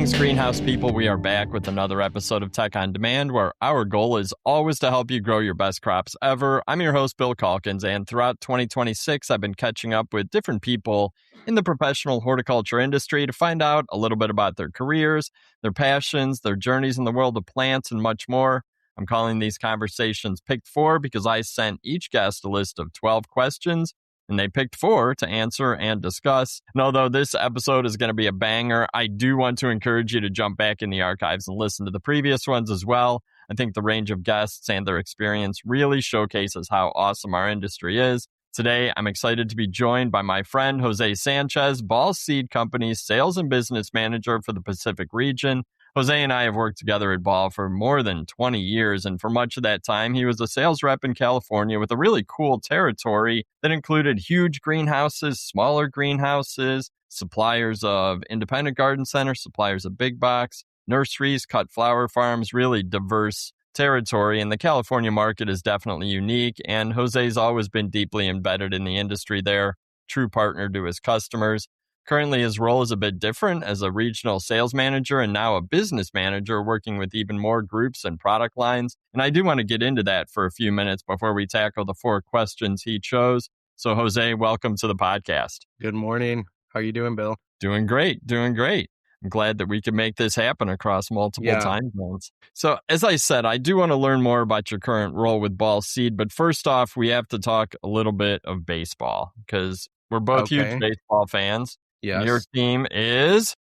Greetings, greenhouse people. We are back with another episode of Tech on Demand, where our goal is always to help you grow your best crops ever. I'm your host, Bill Calkins, and throughout 2026, I've been catching up with different people in the professional horticulture industry to find out a little bit about their careers, their passions, their journeys in the world of plants, and much more. I'm calling these conversations Picked 4 because I sent each guest a list of 12 questions, and they picked 4 to answer and discuss. And although this episode is going to be a banger, I do want to encourage you to jump back in the archives and listen to the previous ones as well. I think the range of guests and their experience really showcases how awesome our industry is. Today, I'm excited to be joined by my friend Jose Sanchez, Ball Seed Company's Sales and Business Manager for the Pacific region. Jose and I have worked together at Ball for more than 20 years, and for much of that time, he was a sales rep in California with a really cool territory that included huge greenhouses, smaller greenhouses, suppliers of independent garden centers, suppliers of big box, nurseries, cut flower farms, really diverse territory. And the California market is definitely unique, and Jose's always been deeply embedded in the industry there, true partner to his customers. Currently, his role is a bit different as a regional sales manager and now a business manager working with even more groups and product lines. And I do want to get into that for a few minutes before we tackle the 4 questions he chose. So, Jose, welcome to the podcast. Good morning. How are you doing, Bill? Doing great. I'm glad that we can make this happen across multiple time zones. So, as I said, I do want to learn more about your current role with Ball Seed. But first off, we have to talk a little bit of baseball because we're both huge baseball fans. Yes. And your team is?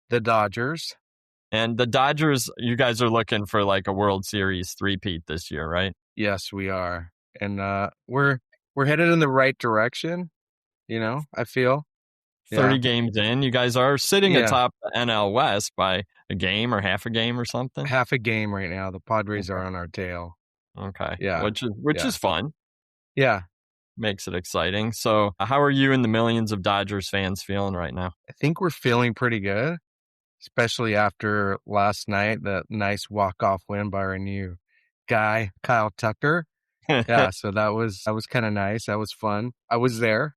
The Dodgers. And the Dodgers, you guys are looking for like a World Series three-peat this year, right? Yes, we are. And we're headed in the right direction, I feel. 30 games in. You guys are sitting atop the NL West by a game or half a game or something? Half a game right now. The Padres are on our tail. Okay. Yeah. Which is fun. Yeah. Makes it exciting. So how are you and the millions of Dodgers fans feeling right now? I think we're feeling pretty good, especially after last night, that nice walk-off win by our new guy, Kyle Tucker. Yeah, so that was kind of nice. That was fun. I was there.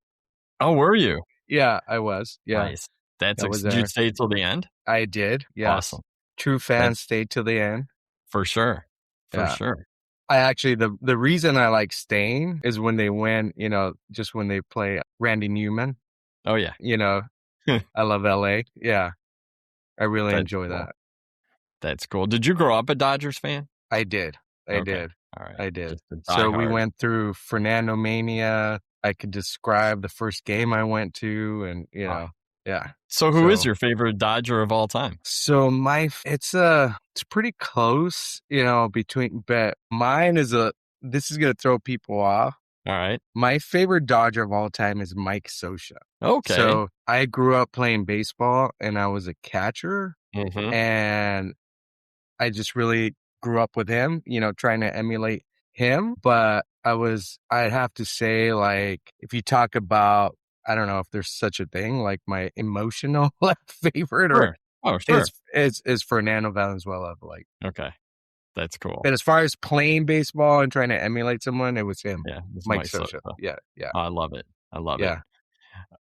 Oh, were you? Yeah, I was. Yeah. Nice. Did you stay till the end? I did. Yes. Awesome. True fans stayed till the end. For sure. Sure. I actually, the reason I like staying is when they win, just when they play Randy Newman. Oh, yeah. I love LA. Yeah. I really enjoy cool. that. That's cool. Did you grow up a Dodgers fan? I did. All right. I did. So we went through Fernando Mania. I could describe the first game I went to and, yeah. So who is your favorite Dodger of all time? So it's pretty close, but mine is this is going to throw people off. All right. My favorite Dodger of all time is Mike Scioscia. Okay. So I grew up playing baseball and I was a catcher and I just really grew up with him, trying to emulate him. But I'd have to say, like, if you talk about, I don't know if there's such a thing, like my emotional favorite is Fernando Valenzuela. Okay. That's cool. But as far as playing baseball and trying to emulate someone, it was him. Yeah. Mike Scioscia. Yeah. Oh, I love it. Yeah.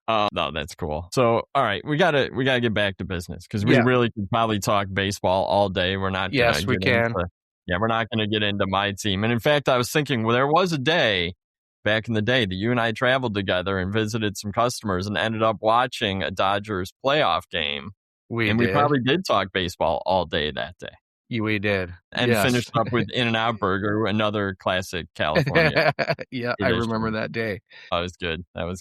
No, that's cool. So, all right, we gotta get back to business because we really could probably talk baseball all day. We're not. Yes, we can. We're not going to get into my team. And in fact, I was thinking, well, there was a day back in the day that you and I traveled together and visited some customers and ended up watching a Dodgers playoff game. We probably did talk baseball all day that day. We did. And finished up with In-N-Out Burger, another classic California. Yeah, I remember that day. That was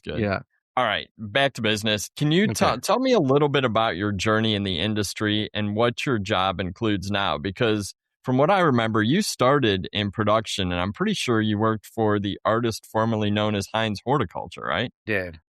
good. Yeah. All right, back to business. Can you tell me a little bit about your journey in the industry and what your job includes now? Because from what I remember, you started in production, and I'm pretty sure you worked for the artist formerly known as Heinz Horticulture, right? Did.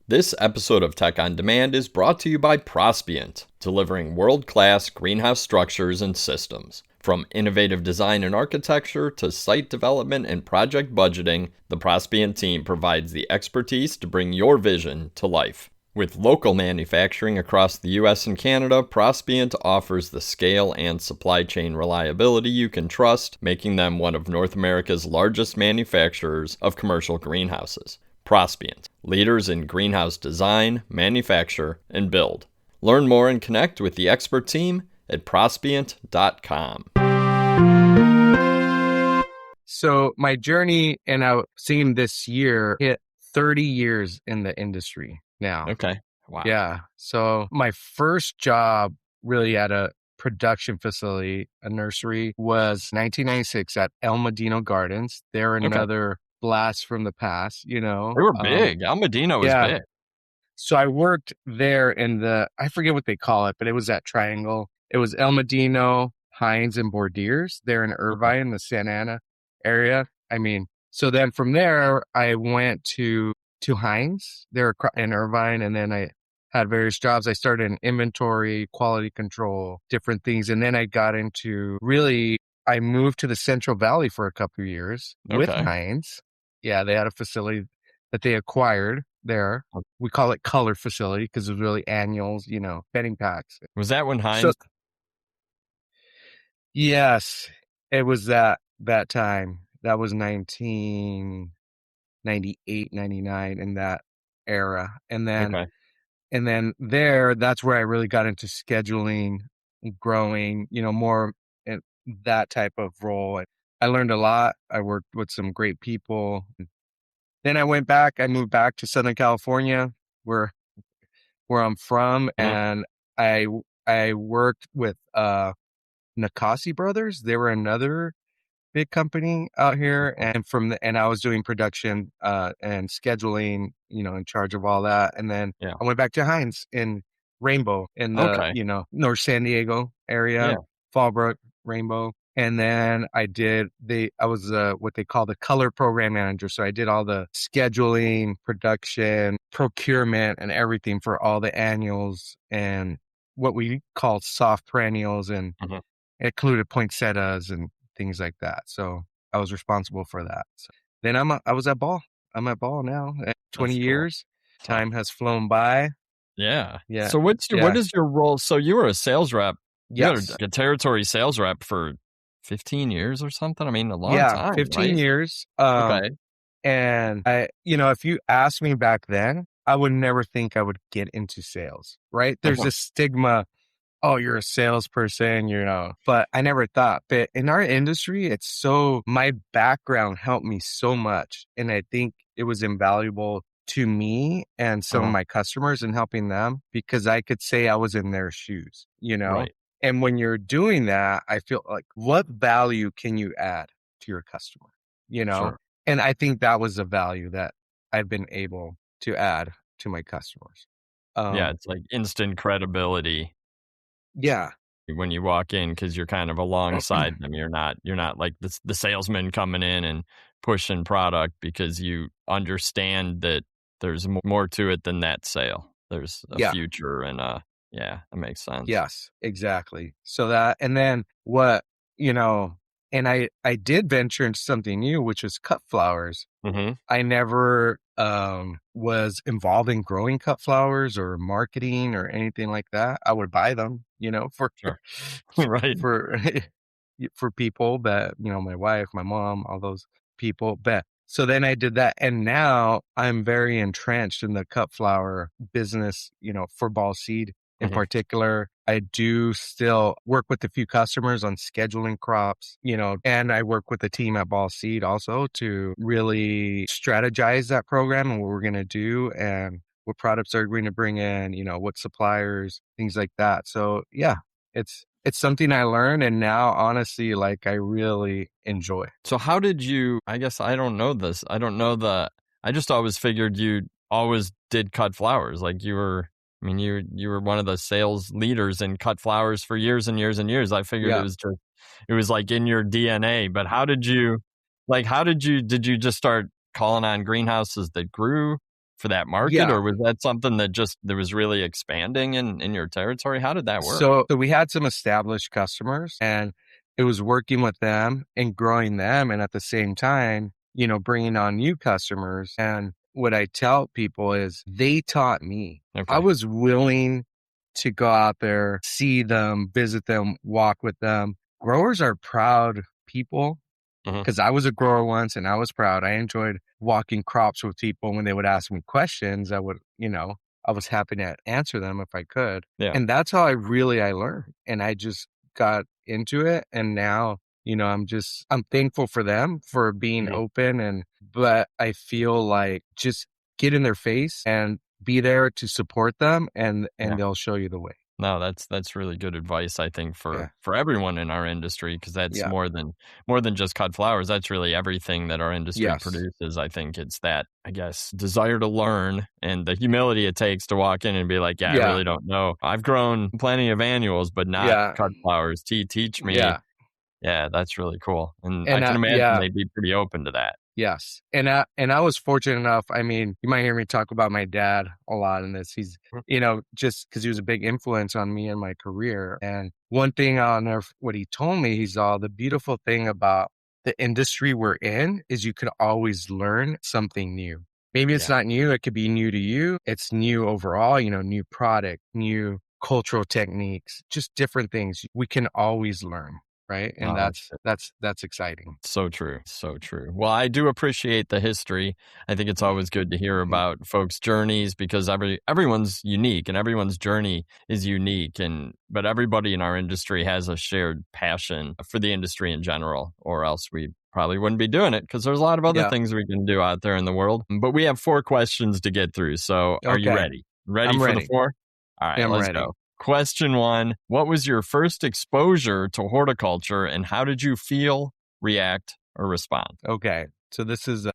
This episode of Tech on Demand is brought to you by Prospient, delivering world-class greenhouse structures and systems. From innovative design and architecture to site development and project budgeting, the Prospient team provides the expertise to bring your vision to life. With local manufacturing across the U.S. and Canada, Prospient offers the scale and supply chain reliability you can trust, making them one of North America's largest manufacturers of commercial greenhouses. Prospient, leaders in greenhouse design, manufacture, and build. Learn more and connect with the expert team at prospient.com. So my journey, and I've seen this year, hit 30 years in the industry now. Okay. Wow. Yeah. So my first job really at a production facility, a nursery, was 1996 at El Medino Gardens. They're another blast from the past, They were big. El Medino was big. So I worked there in I forget what they call it, but it was that triangle. It was El Medino, Hines, and Bordiers. They're in Irvine, the Santa Ana area. So then from there, I went to Hines. They're in Irvine, and then I had various jobs. I started in inventory, quality control, different things. And then I got into I moved to the Central Valley for a couple of years with Hines. Yeah, they had a facility that they acquired there. We call it color facility because it was really annuals, bedding packs. Was that when Hines? Yes, it was that time. That was 1998, 99 in that era. And then that's where I really got into scheduling, growing, more in that type of role. I learned a lot. I worked with some great people. Then I moved back to Southern California where I'm from. And I worked with, Nakasi Brothers. They were another big company out here. And I was doing production, and scheduling, in charge of all that. And then I went back to Hines in Rainbow in the, North San Diego area, Fallbrook, Rainbow. And then I was what they call the color program manager. So I did all the scheduling, production, procurement, and everything for all the annuals and what we call soft perennials, and it included poinsettias and things like that. So I was responsible for that. So then I was at Ball. I'm at Ball now. 20 years. Time has flown by. Yeah. Yeah. So what is your role? So you were a sales rep. Yes. You were a territory sales rep for 15 years or something. A long time. 15 years. Okay. And I, if you asked me back then, I would never think I would get into sales, right? There's this stigma. Oh, you're a salesperson, but I never thought. But in our industry, my background helped me so much. And I think it was invaluable to me and some of my customers in helping them, because I could say I was in their shoes, Right. And when you're doing that, I feel like, what value can you add to your customer, Sure. And I think that was the value that I've been able to add to my customers. It's like instant credibility. Yeah. When you walk in, because you're kind of alongside them. You're not like the salesman coming in and pushing product, because you understand that there's more to it than that sale. There's a future, and that makes sense. Yes, exactly. So that, and then what, and I did venture into something new, which was cut flowers. I never was involved in growing cut flowers or marketing or anything like that. I would buy them, for right, for people that, my wife, my mom, all those people. But so then I did that, and now I'm very entrenched in the cut flower business, for Ball Seed in particular. I do still work with a few customers on scheduling crops, and I work with the team at Ball Seed also to really strategize that program and what we're going to do and what products are going to bring in, what suppliers, things like that. So yeah, it's something I learned, and now honestly, like, I really enjoy. So how did you, I guess I don't know this. I just always figured you always did cut flowers. Like you were one of the sales leaders in cut flowers for years and years and years. I figured it was like in your DNA. But did you just start calling on greenhouses that grew for that market, or was that something that was really expanding in your territory? How did that work? So we had some established customers, and it was working with them and growing them, and at the same time, bringing on new customers. And what I tell people is they taught me. Okay. I was willing to go out there, see them, visit them, walk with them. Growers are proud people. Mhm. because I was a grower once and I was proud. I enjoyed walking crops with people when they would ask me questions. I was happy to answer them if I could. Yeah. And that's how I learned. And I just got into it. And now, I'm thankful for them for being Mhm. open but I feel like just get in their face and be there to support them and Yeah. they'll show you the way. No, that's really good advice, I think, Yeah. for everyone in our industry, because that's Yeah. more than just cut flowers. That's really everything that our industry Yes. produces. I think it's that, I guess, desire to learn and the humility it takes to walk in and be like, yeah, I Yeah. really don't know. I've grown plenty of annuals, but not Yeah. cut flowers. Teach me. Yeah. Yeah, that's really cool. And I And can imagine yeah. they'd be pretty open to that. Yes. And I was fortunate enough. I mean, you might hear me talk about my dad a lot in this. He's, Mm. just because he was a big influence on me and my career. And one thing I'll never, what he told me, he's all the beautiful thing about the industry we're in is you can always learn something new. Maybe it's Yeah. not new. It could be new to you. It's new overall, new product, new cultural techniques, just different things. We can always learn. Right. And No, that's that's exciting. so true. So true. Well, I do appreciate the history. I think it's always good to hear Mhm. about folks' journeys because everyone's unique and everyone's journey is unique but everybody in our industry has a shared passion for the industry in general, or else we probably wouldn't be doing it because there's a lot of other Yeah. things we can do out there in the world. But we have 4 questions to get through. So are you Okay. ready? Ready I'm for the ready. 4? All right, I'm let's ready. go. Question 1, what was your first exposure to horticulture and how did you feel, react, or respond? Okay. So this is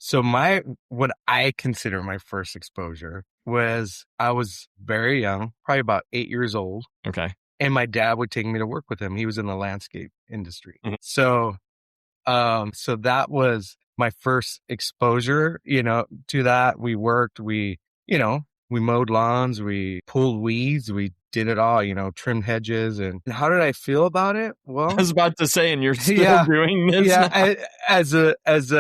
what I consider my first exposure was I was very young, probably about 8 years old, Okay. and my dad would take me to work with him. He was in the landscape industry. Mhm. So that was my first exposure, to that. We worked, we mowed lawns, we pulled weeds, we did it all, trimmed hedges. And how did I feel about it? I Well, was about to say, and you're still yeah, doing this yeah. now? As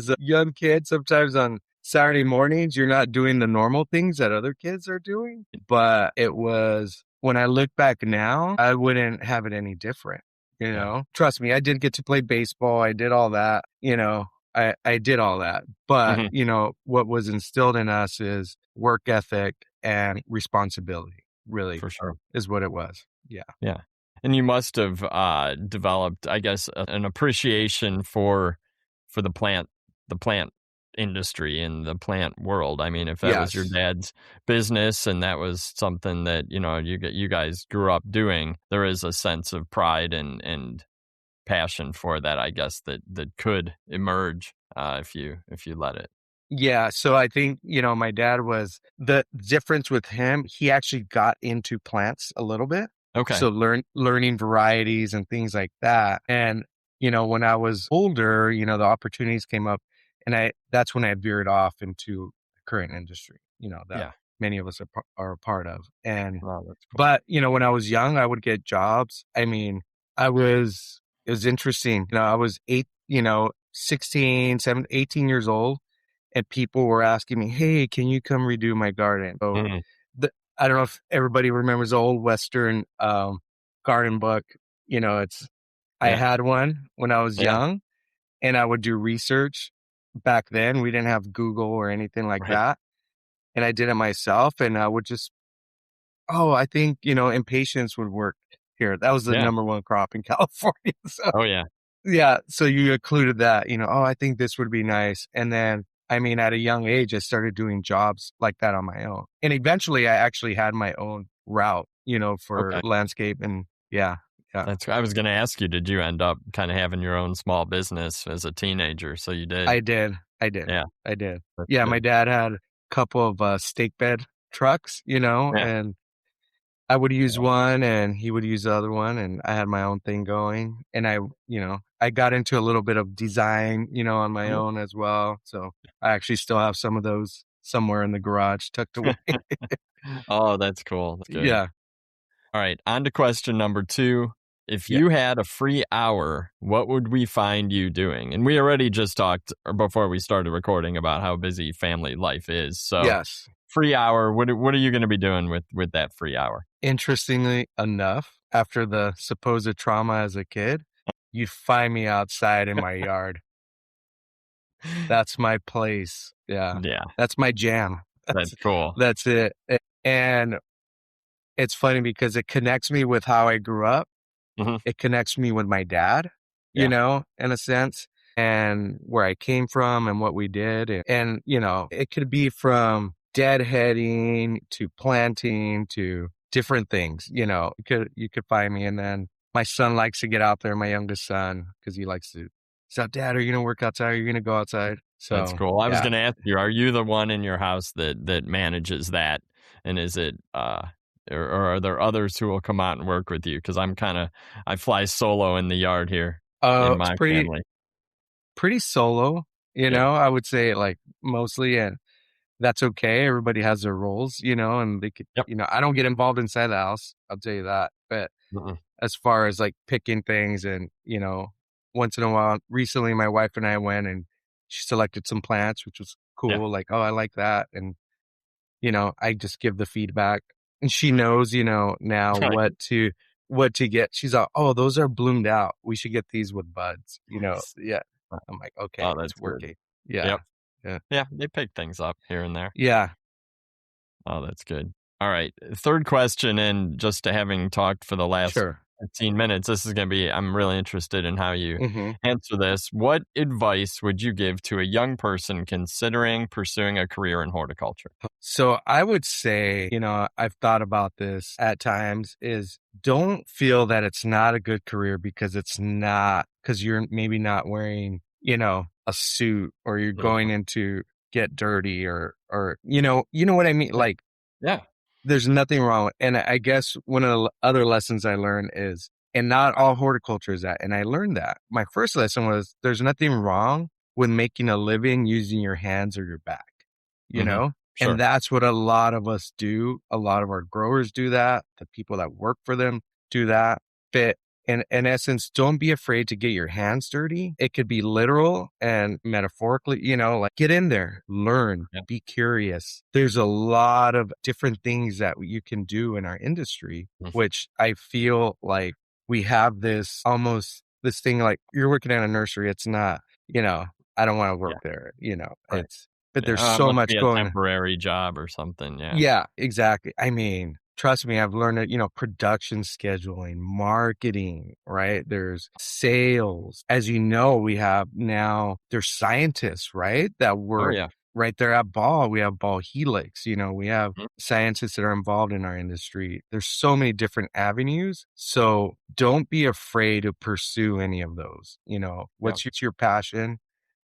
a young kid, sometimes on Saturday mornings, you're not doing the normal things that other kids are doing. But it was when I look back now, I wouldn't have it any different. Yeah. Trust me, I did get to play baseball. I did all that. I did all that. But Mhm. what was instilled in us is work ethic and responsibility. Really, For sure. is what it was. Yeah. Yeah. And you must have developed, I guess, an appreciation for the plant industry and the plant world. I mean, if that was your Yes. dad's business and that was something that you guys grew up doing, there is a sense of pride and passion for that, I guess, that could emerge if you let it. Yeah, so I think, my dad was the difference with him, he actually got into plants a little bit. Okay. So learning varieties and things like that. And, when I was older, the opportunities came up and that's when I veered off into the current industry, that Yeah. many of us are a part of. And, Wow, that's cool. but, when I was young, I would get jobs. I mean, it was interesting. I was 16, 17, 18 years old and people were asking me, "Hey, can you come redo my garden?" So Mhm. I don't know if everybody remembers the old Western garden book. It's I Yeah. had one when I was Yeah. young, and I would do research. Back then, we didn't have Google or anything like Right. that, and I did it myself. And I would just, I think impatience would work here. That was the Yeah. number one crop in California. So Oh, yeah. yeah, so you included that, I think this would be nice. And then, I mean, at a young age, I started doing jobs like that on my own. And eventually I actually had my own route, for Okay. landscape and yeah, yeah. I was gonna ask you, did you end up kinda having your own small business as a teenager? So you did. I did. I did. Yeah, I did. that's Yeah, my good. dad had a couple of stake bed trucks, Yeah, and I would use yeah. one and he would use the other one and I had my own thing going. And I got into a little bit of design, on my Mhm. own as well. So I actually still have some of those somewhere in the garage tucked away. Oh, that's cool. That's good. Yeah. All right, on to question number 2. If Yeah. you had a free hour, what would we find you doing? And we already just talked before we started recording about how busy family life is. So, Yes. free hour, what are you gonna be doing with that free hour? Interestingly enough, after the supposed trauma as a kid, you'd find me outside in my yard. That's my place. Yeah. Yeah, That's my jam. that's cool. That's it. And it's funny because it connects me with how I grew up. Mhm. It connects me with my dad, Yeah, in a sense, and where I came from and what we did. And it could be from deadheading to planting to different things. You could find me. And then my son likes to get out there, my youngest son, because he likes to, so Dad, are you going to work outside? Are you going to go outside? that's So, cool. I was yeah. gonna ask you, are you the one in your house that manages that? And is it, or are there others who will come out and work with you? Because I fly solo in the yard here in It's my pretty, family. pretty solo, Yeah. I would say like mostly. And that's okay. Everybody has their roles, and they could, Yep. I don't get involved inside the house. I'll tell you that. But Mm-mm. as far as like picking things and, once in a while, recently my wife and I went and she selected some plants, which was Yeah. cool. Like, oh, I like that. And, I just give the feedback and she knows, now Right. what to get. She's like, oh, those are bloomed out. We should get these with buds, Nice. Yeah. I'm like, okay, Oh, it's that's good. working. Yeah. Yep. Yeah. Yeah, they pick things up here and there. Yeah. Oh, that's good. All right. Third question, and just to having talked for the last Sure. 15 minutes, this is going to be, I'm really interested in how you Hmm. answer this. What advice would you give to a young person considering pursuing a career in horticulture? So I would say, I've thought about this at times is don't feel that it's not a good career because it's not, because you're maybe not wearing, a suit or you're going Mhm. in to get dirty or, you know what I mean? Yeah. Like Yeah. there's nothing wrong. And I guess one of the other lessons I learned is, and not all horticulture is that. And I learned that my first lesson was there's nothing wrong with making a living using your hands or your back, you Hmm. know? And Sure. that's what a lot of us do. A lot of our growers do that. The people that work for them do that. But in essence, don't be afraid to get your hands dirty. It could be literal and metaphorically, like get in there, learn, Yeah. be curious. There's a lot of different things that you can do in our industry, Mhm. which I feel like we have this thing like you're working at a nursery. It's not, I don't want to work Yeah. there, Right. but Yeah. there's It so must much be a going. temporary job or something. Yeah. Yeah, exactly. I mean, trust me, I've learned that, production scheduling, marketing, right? There's sales. As you know, we have now, there's scientists, right? That Oh, work yeah. right there at Ball. We have Ball Helix, we have Mhm. scientists that are involved in our industry. There's so many different avenues. So don't be afraid to pursue any of those. Yeah. What's your passion?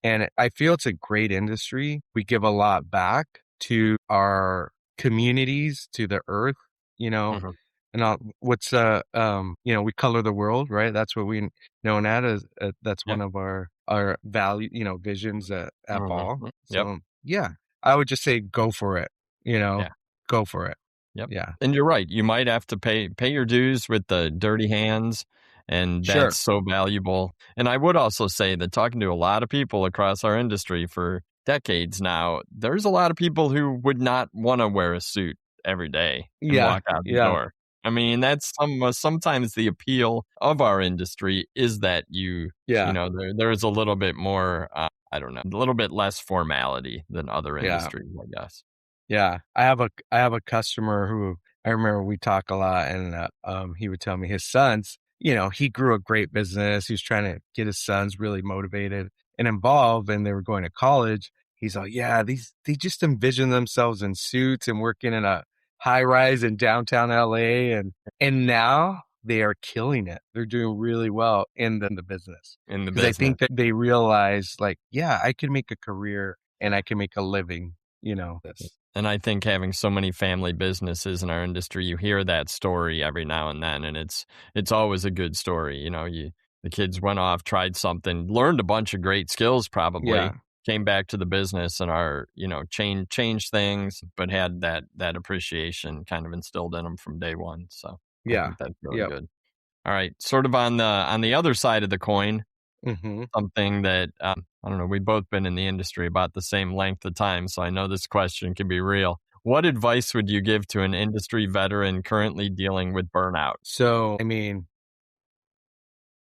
And I feel it's a great industry. We give a lot back to our communities, to the earth, you know, Mhm. and we color the world, right? That's what we known as. That's Yeah. one of our value, visions at Ball. Mhm. Yep. So yeah, I would just say go for it. Yeah. Go for it. Yep. Yeah, And you're right. You might have to pay your dues with the dirty hands, and that's sure. so valuable. And I would also say that talking to a lot of people across our industry for decades now, there's a lot of people who would not want to wear a suit every day and Yeah, walk out the yeah, door. I mean, that's sometimes the appeal of our industry is that yeah, there is a little bit more, I don't know, a little bit less formality than other yeah. industries, I guess. Yeah, I have a customer who I remember we talk a lot, and he would tell me his sons. He grew a great business. He was trying to get his sons really motivated and involved, and they were going to college. He's like, yeah, they just envision themselves in suits and working in a high rise in downtown LA, and now they are killing it. They're doing really well in the business In the because I business. think that they realize, like, yeah, I can make a career and I can make a living. This. And I think having so many family businesses in our industry, you hear that story every now and then, and it's always a good story. The kids went off, tried something, learned a bunch of great skills, probably Yeah. came back to the business and are changed things, but had that appreciation kind of instilled in them from day one. So I Yeah. think that's really Yep. good. All right, sort of on the other side of the coin, Mhm. something that I don't know. We've both been in the industry about the same length of time, so I know this question can be real. What advice would you give to an industry veteran currently dealing with burnout? So, I mean,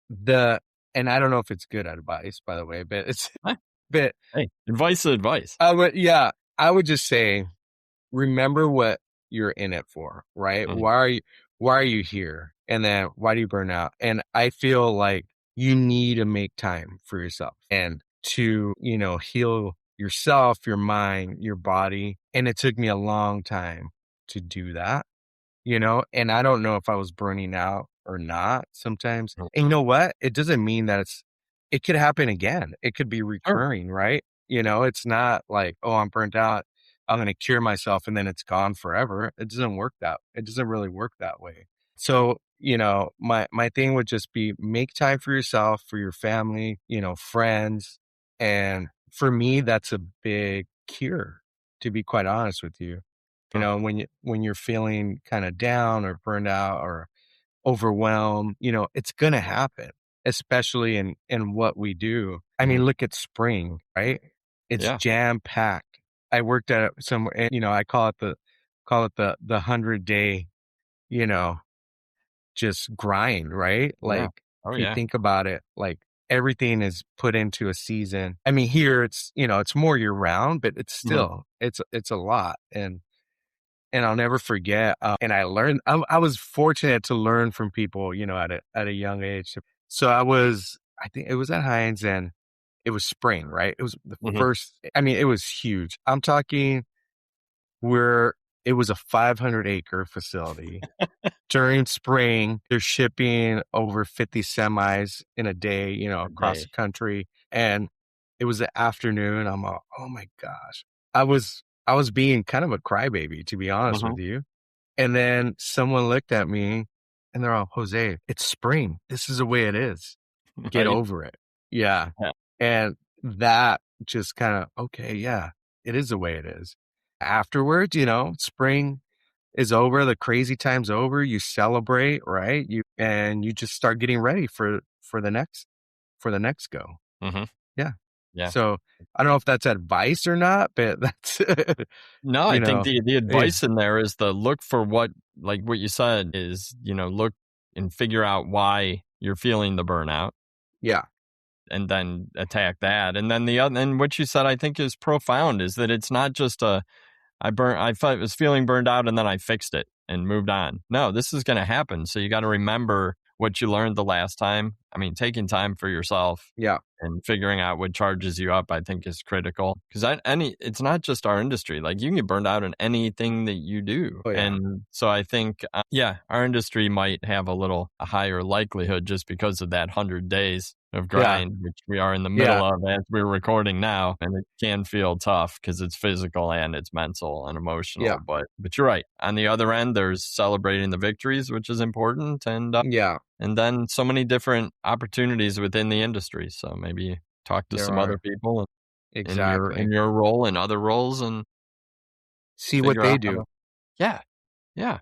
the and I don't know if it's good advice, by the way, but it's Huh? But hey, advice is advice. I would just say, remember what you're in it for, right? Mm-hmm. Why are you here? And then why do you burn out? And I feel like you need to make time for yourself and to, heal yourself, your mind, your body. And it took me a long time to do that, and I don't know if I was burning out or not sometimes. And you know what? It doesn't mean that it could happen again. It could be Sure. recurring, right? It's not like, oh, I'm burnt out, I'm going to cure myself and then it's gone forever. It doesn't really work that way. So, my thing would just be make time for yourself, for your family, friends. And for me, that's a big cure, to be quite honest with you. Sure. When you're feeling kind of down or burned out or overwhelmed, it's going to happen, especially in what we do. I mean, look at spring, right? It's Yeah. jam packed. I worked at somewhere, I call it the 100-day, just grind, right? Yeah. Like Oh, if you yeah. think about it, like everything is put into a season. I mean, here it's more year round, but it's still, it's a lot. And I'll never forget. And I learned, I was fortunate to learn from people, at a young age. So I think it was at Heinz and it was spring, right? It was the first, I mean, it was huge. I'm talking it was a 500-acre facility. During spring, they're shipping over 50 semis in a day, across the country. And it was the afternoon. I'm all, oh my gosh. I was being kind of a crybaby, to be honest with you. And then someone looked at me and they're all, Jose, it's spring. This is the way it is. Get over it. Yeah. And that just kind of, okay, yeah, it is the way it is. Afterwards, spring is over, the crazy time's over, you celebrate, right? And you just start getting ready for the next go. Yeah. Yeah. So I don't know if that's advice or not, but that's No, I think the advice in there is to look for what you said is, look and figure out why you're feeling the burnout. Yeah. And then attack that. And then and what you said, I think, is profound, is that it's not just I was feeling burned out and then I fixed it and moved on. No, this is going to happen. So you got to remember what you learned the last time. I mean, taking time for yourself. Yeah. And figuring out what charges you up, I think, is critical. Because it's not just our industry. Like, you can get burned out in anything that you do. Oh, yeah. And so I think, our industry might have a higher likelihood just because of that 100 days of grind, which we are in the middle of as we're recording now. And it can feel tough because it's physical and it's mental and emotional. Yeah. But you're right. On the other end, there's celebrating the victories, which is important. And and then so many different opportunities within the industry. So maybe talk to some other people in your role and other roles and see what they do. Yeah. I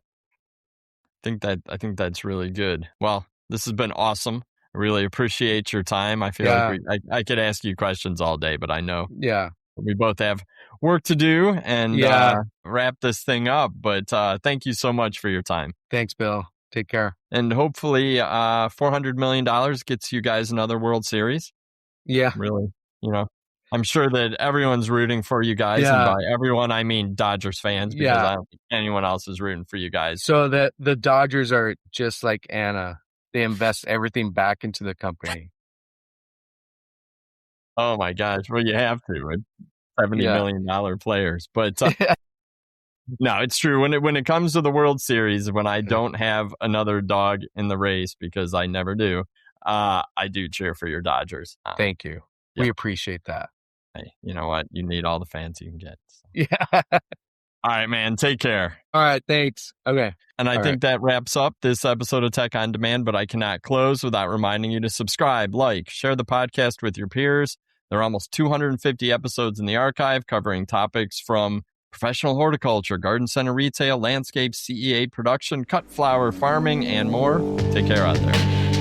think that's really good. Well, this has been awesome. I really appreciate your time. I feel like I could ask you questions all day, but I know we both have work to do and wrap this thing up. But thank you so much for your time. Thanks, Bill. Take care. And hopefully $400 million gets you guys another World Series. Yeah. Really, I'm sure that everyone's rooting for you guys. And by everyone, I mean Dodgers fans, because I don't think anyone else is rooting for you guys. So the Dodgers are just like Anna. They invest everything back into the company. Oh my gosh. Well, you have to, with $70 million players. But no, it's true. When it comes to the World Series, when I don't have another dog in the race, because I never do, I do cheer for your Dodgers. Thank you. Yeah. We appreciate that. Hey, you know what? You need all the fans you can get. So. Yeah. All right, man. Take care. All right. Thanks. Okay. And I think that wraps up this episode of Tech on Demand, but I cannot close without reminding you to subscribe, share the podcast with your peers. There are almost 250 episodes in the archive covering topics from professional horticulture, garden center retail, landscape, CEA production, cut flower farming, and more. Take care out there.